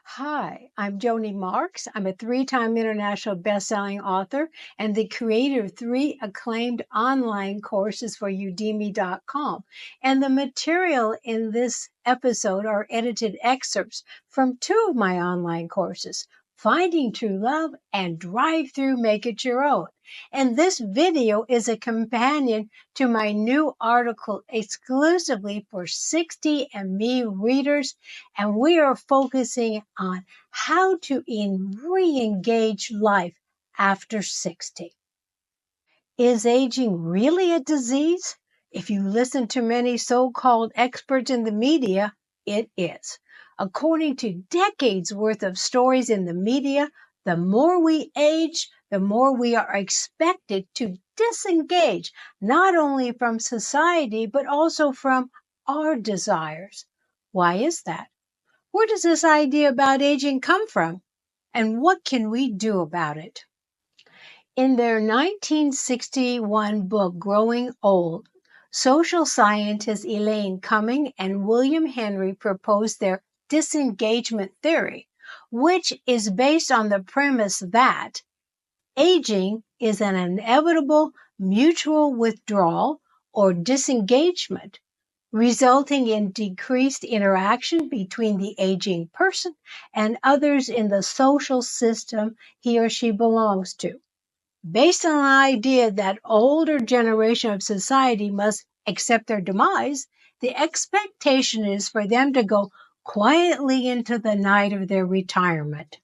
Hi, I'm Joni Marks. I'm a three-time international best-selling author and the creator of three acclaimed online courses for Udemy.com. And the material in this episode are edited excerpts from two of my online courses, Finding True Love and Drive Through Make It Your Own. And this video is a companion to my new article exclusively for 60ME readers, and we are focusing on how to re-engage life after 60. Is aging really a disease? If you listen to many so-called experts in the media, it is. According to decades worth of stories in the media, the more we age, the more we are expected to disengage, not only from society, but also from our desires. Why is that? Where does this idea about aging come from? And what can we do about it? In their 1961 book, Growing Old, social scientists Elaine Cumming and William Henry proposed their disengagement theory, which is based on the premise that aging is an inevitable mutual withdrawal or disengagement, resulting in decreased interaction between the aging person and others in the social system he or she belongs to. Based on the idea that older generation of society must accept their demise, the expectation is for them to go quietly into the night of their retirement.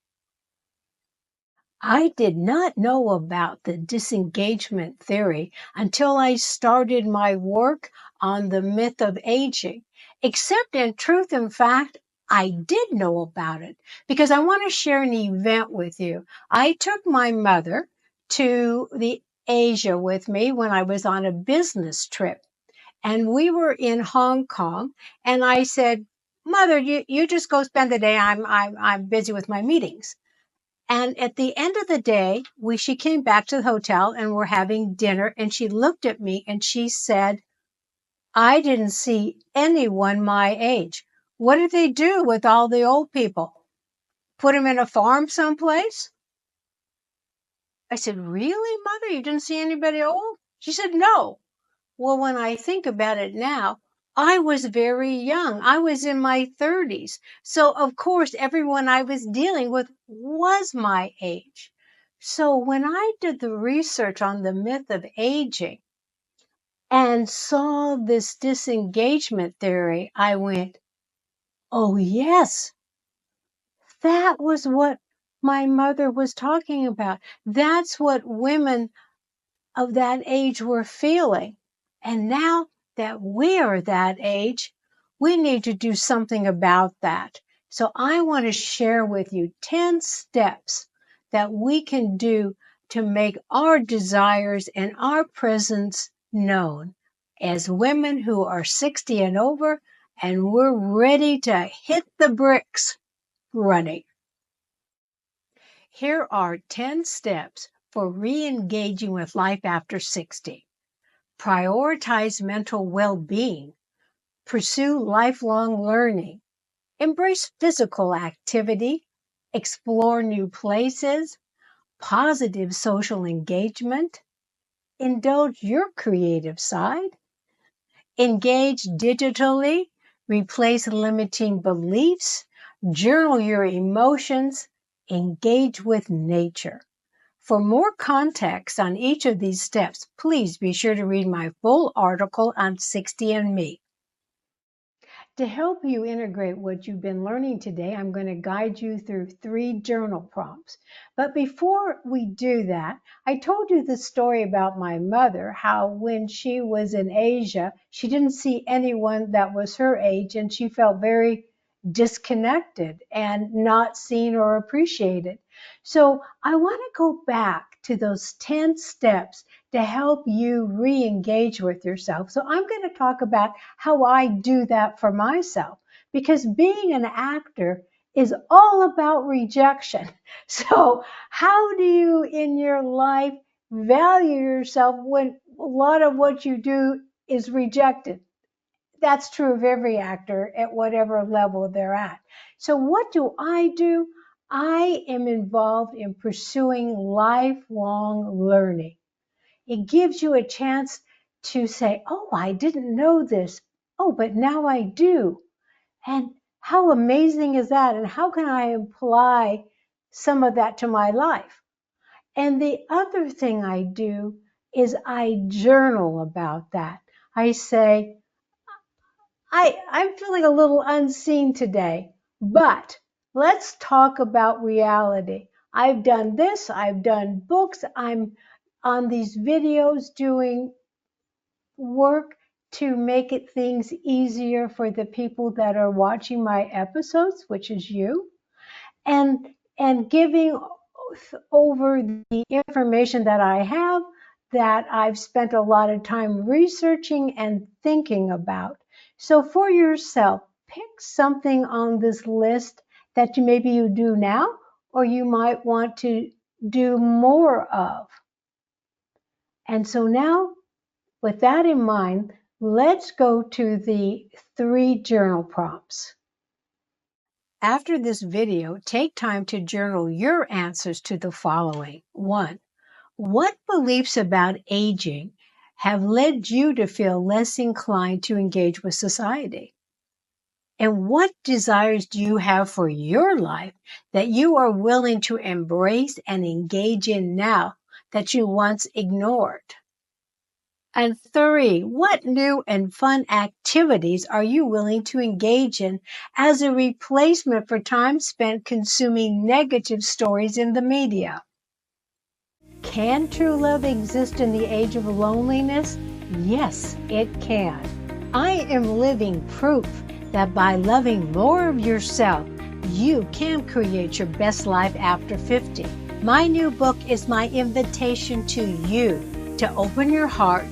I did not know about the disengagement theory until I started my work on the myth of aging, except in truth and fact, I did know about it because I want to share an event with you. I took my mother to the Asia with me when I was on a business trip, and we were in Hong Kong, and I said, "Mother, you just go spend the day. I'm busy with my meetings." And at the end of the day, she came back to the hotel and we're having dinner, and she looked at me and she said, "I didn't see anyone my age. What did they do with all the old people? Put them in a farm someplace?" I said, "Really, Mother? You didn't see anybody old?" She said, "No." Well, when I think about it now, I was very young. I was in my 30s. So, of course, everyone I was dealing with was my age. So when I did the research on the myth of aging and saw this disengagement theory, I went, "Oh, yes, that was what my mother was talking about. That's what women of that age were feeling. And now that we are that age, we need to do something about that." So I want to share with you 10 steps that we can do to make our desires and our presence known as women who are 60 and over, and we're ready to hit the bricks running. Here are 10 steps for re-engaging with life after 60. Prioritize mental well-being. Pursue lifelong learning. Embrace physical activity. Explore new places. Positive social engagement. Indulge your creative side. Engage digitally. Replace limiting beliefs. Journal your emotions. Engage with nature. For more context on each of these steps, please be sure to read my full article on 60andMe. To help you integrate what you've been learning today, I'm going to guide you through 3 journal prompts. But before we do that, I told you the story about my mother, how when she was in Asia, she didn't see anyone that was her age, and she felt very disconnected and not seen or appreciated. So I want to go back to those 10 steps to help you re-engage with yourself. So I'm going to talk about how I do that for myself, because being an actor is all about rejection. So how do you in your life value yourself when a lot of what you do is rejected? that's true of every actor at whatever level they're at. So what do? I am involved in pursuing lifelong learning. It gives you a chance to say, oh, I didn't know this. Oh, but now I do. And how amazing is that? And how can I apply some of that to my life? And the other thing I do is I journal about that. I say, I'm feeling a little unseen today, but let's talk about reality. I've done this, I've done books, I'm on these videos doing work to make it things easier for the people that are watching my episodes, which is you, and giving over the information that I have that I've spent a lot of time researching and thinking about. So for yourself, pick something on this list that maybe you do now, or you might want to do more of. And so now, with that in mind, let's go to the 3 journal prompts. After this video, take time to journal your answers to the following. 1. What beliefs about aging have led you to feel less inclined to engage with society? And what desires do you have for your life that you are willing to embrace and engage in now that you once ignored? And 3, what new and fun activities are you willing to engage in as a replacement for time spent consuming negative stories in the media? Can true love exist in the age of loneliness? Yes, it can. I am living proof that by loving more of yourself, you can create your best life after 50. My new book is my invitation to you to open your heart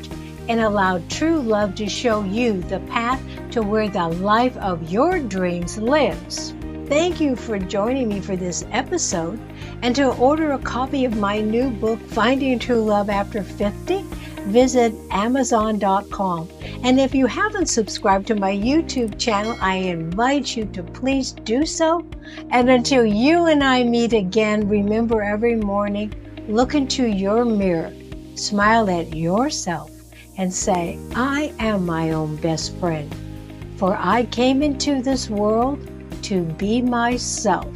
and allow true love to show you the path to where the life of your dreams lives. Thank you for joining me for this episode. And to order a copy of my new book, Finding True Love After 50, visit Amazon.com. And if you haven't subscribed to my YouTube channel, I invite you to please do so. And until you and I meet again, remember every morning, look into your mirror, smile at yourself, and say, I am my own best friend, for I came into this world to be myself.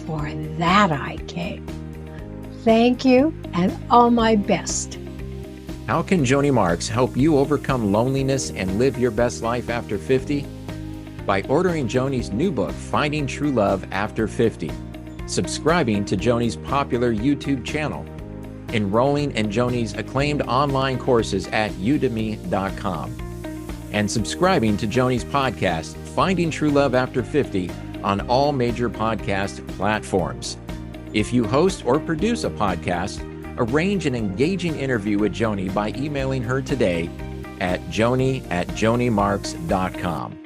For that I came. Thank you, and all my best. How can Joni Marks help you overcome loneliness and live your best life after 50? By ordering Joni's new book, Finding True Love After 50, subscribing to Joni's popular YouTube channel, enrolling in Joni's acclaimed online courses at udemy.com, and subscribing to Joni's podcast, Finding True Love After 50, on all major podcast platforms. If you host or produce a podcast, arrange an engaging interview with Joni by emailing her today at joni@jonimarks.com.